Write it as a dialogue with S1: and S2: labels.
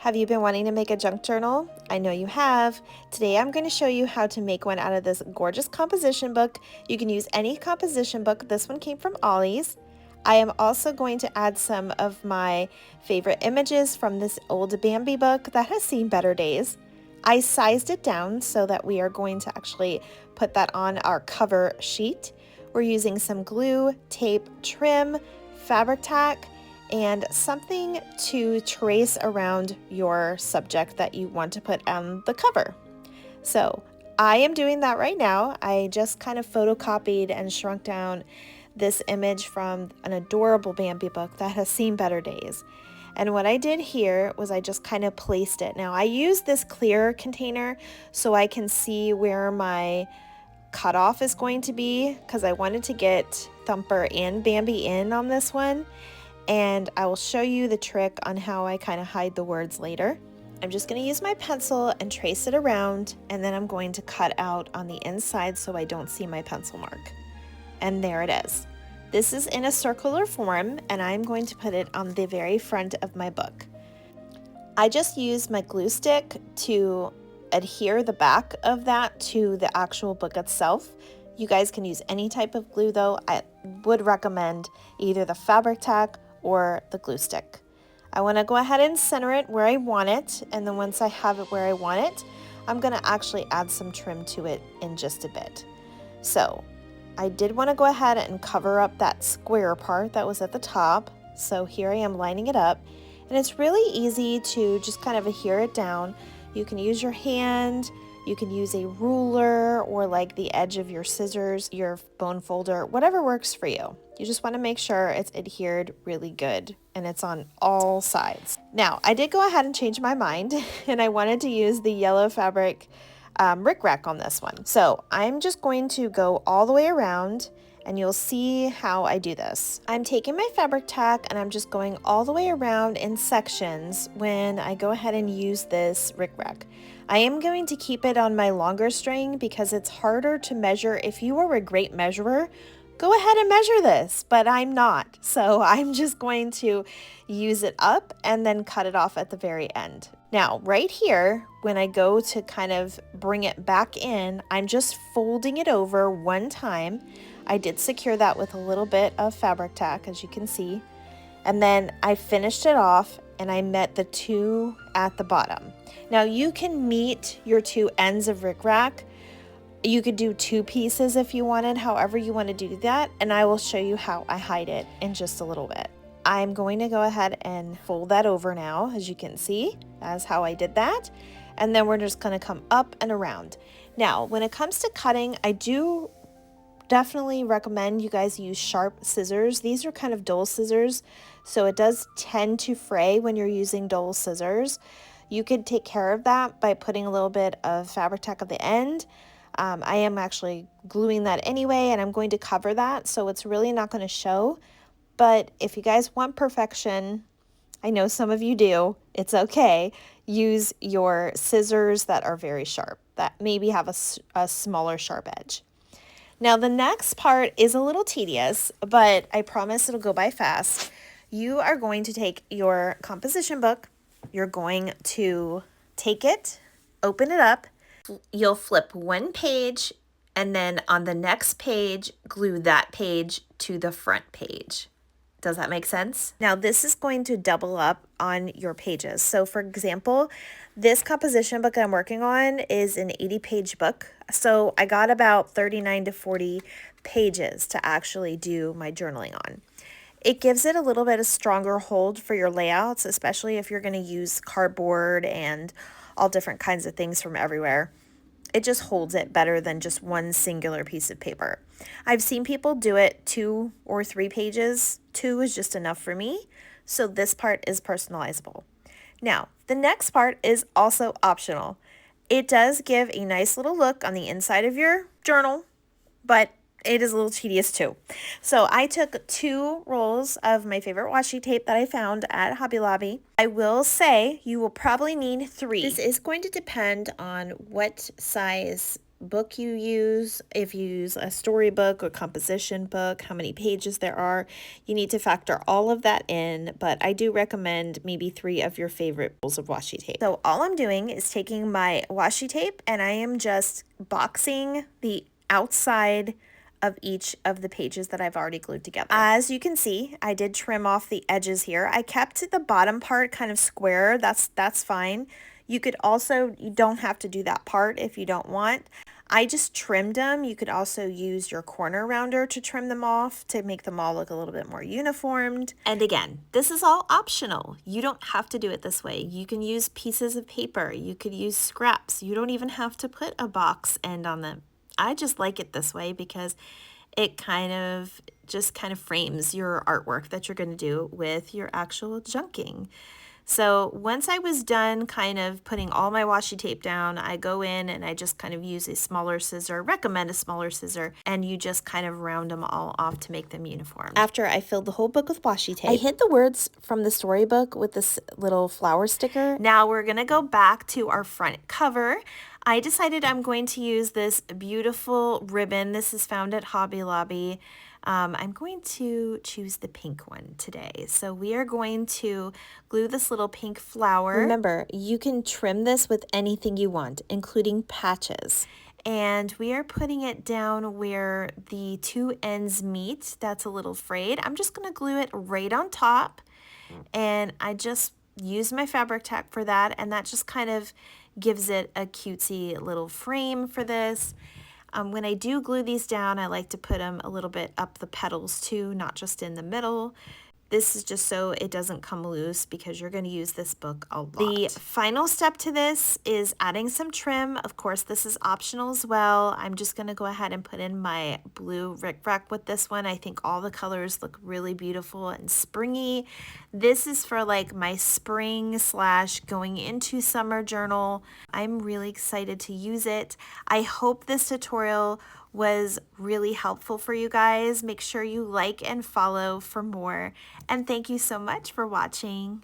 S1: Have you been wanting to make a junk journal? I know you have. Today I'm going to show you how to make one out of this gorgeous composition book. You can use any composition book. This one came from Ollie's. I am also going to add some of my favorite images from this old Bambi book that has seen better days. I sized it down so that we are going to actually put that on our cover sheet. We're using some glue, tape, trim, fabric tack, and something to trace around your subject that you want to put on the cover. So I am doing that right now. I just kind of photocopied and shrunk down this image from an adorable Bambi book that has seen better days. And what I did here was I just kind of placed it. Now I use this clear container so I can see where my cutoff is going to be, because I wanted to get Thumper and Bambi in on this one. And I will show you the trick on how I kind of hide the words later. I'm just going to use my pencil and trace it around, and then I'm going to cut out on the inside so I don't see my pencil mark. And there it is. This is in a circular form, and I'm going to put it on the very front of my book. I just used my glue stick to adhere the back of that to the actual book itself. You guys can use any type of glue though. I would recommend either the fabric tack or the glue stick. I want to go ahead and center it where I want it, and then once I have it where I want it, I'm going to actually add some trim to it in just a bit. So I did want to go ahead and cover up that square part that was at the top. So here I am lining it up, and it's really easy to just kind of adhere it down. You can use your hand, you can use a ruler, or like the edge of your scissors, your bone folder, whatever works for you. You just want to make sure it's adhered really good and it's on all sides. Now, I did go ahead and change my mind and I wanted to use the yellow fabric rickrack on this one. So I'm just going to go all the way around and you'll see how I do this. I'm taking my fabric tack and I'm just going all the way around in sections when I go ahead and use this rickrack. I am going to keep it on my longer string because it's harder to measure. If you are a great measurer, go ahead and measure this, but I'm not. So I'm just going to use it up and then cut it off at the very end. Now, right here, when I go to kind of bring it back in, I'm just folding it over one time. I did secure that with a little bit of fabric tack, as you can see. And then I finished it off and I met the two at the bottom. Now you can meet your two ends of rickrack. You could do two pieces if you wanted, however you want to do that, and I will show you how I hide it in just a little bit. I'm going to go ahead and fold that over now, as you can see. That's how I did that. And then we're just going to come up and around. Now, when it comes to cutting, I do definitely recommend you guys use sharp scissors. These are kind of dull scissors, so it does tend to fray when you're using dull scissors. You could take care of that by putting a little bit of fabric tack at the end. I am actually gluing that anyway, and I'm going to cover that, so it's really not going to show. But if you guys want perfection, I know some of you do, it's okay. Use your scissors that are very sharp, that maybe have a smaller sharp edge. Now the next part is a little tedious, but I promise it'll go by fast. You are going to take your composition book, you're going to take it, open it up, you'll flip one page, and then on the next page, glue that page to the front page. Does that make sense? Now this is going to double up on your pages. So for example, this composition book I'm working on is an 80-page book. So I got about 39 to 40 pages to actually do my journaling on. It gives it a little bit of stronger hold for your layouts, especially if you're going to use cardboard and all different kinds of things from everywhere. It just holds it better than just one singular piece of paper. I've seen people do it 2 or 3 pages. 2 is just enough for me. So this part is personalizable. Now, the next part is also optional. It does give a nice little look on the inside of your journal, but it is a little tedious too. So I took 2 rolls of my favorite washi tape that I found at Hobby Lobby. I will say you will probably need 3. This is going to depend on what size book you use, if you use a storybook or composition book, how many pages there are. You need to factor all of that in, but I do recommend maybe 3 of your favorite rolls of washi tape. So all I'm doing is taking my washi tape and I am just boxing the outside of each of the pages that I've already glued together. As you can see, I did trim off the edges here. I kept the bottom part kind of square. That's fine. You could also, you don't have to do that part if you don't want. I just trimmed them. You could also use your corner rounder to trim them off to make them all look a little bit more uniformed. And again, this is all optional. You don't have to do it this way. You can use pieces of paper. You could use scraps. You don't even have to put a box end on them. I just like it this way because it kind of frames your artwork that you're going to do with your actual junking. So once I was done kind of putting all my washi tape down, I go in and I just kind of use a smaller scissor, recommend a smaller scissor, and you just kind of round them all off to make them uniform. After I filled the whole book with washi tape, I hid the words from the storybook with this little flower sticker. Now we're going to go back to our front cover. I decided I'm going to use this beautiful ribbon. This is found at Hobby Lobby. I'm going to choose the pink one today. So we are going to glue this little pink flower. Remember, you can trim this with anything you want, including patches. And we are putting it down where the 2 ends meet. That's a little frayed. I'm just going to glue it right on top. And I just use my fabric tack for that. And that just kind of gives it a cutesy little frame for this. When I do glue these down, I like to put them a little bit up the petals too, not just in the middle. This is just so it doesn't come loose because you're going to use this book a lot. The final step to this is adding some trim. Of course, this is optional as well. I'm just going to go ahead and put in my blue rickrack with this one. I think all the colors look really beautiful and springy. This is for like my spring / going into summer journal. I'm really excited to use it. I hope this tutorial was really helpful for you guys. Make sure you like and follow for more. And thank you so much for watching.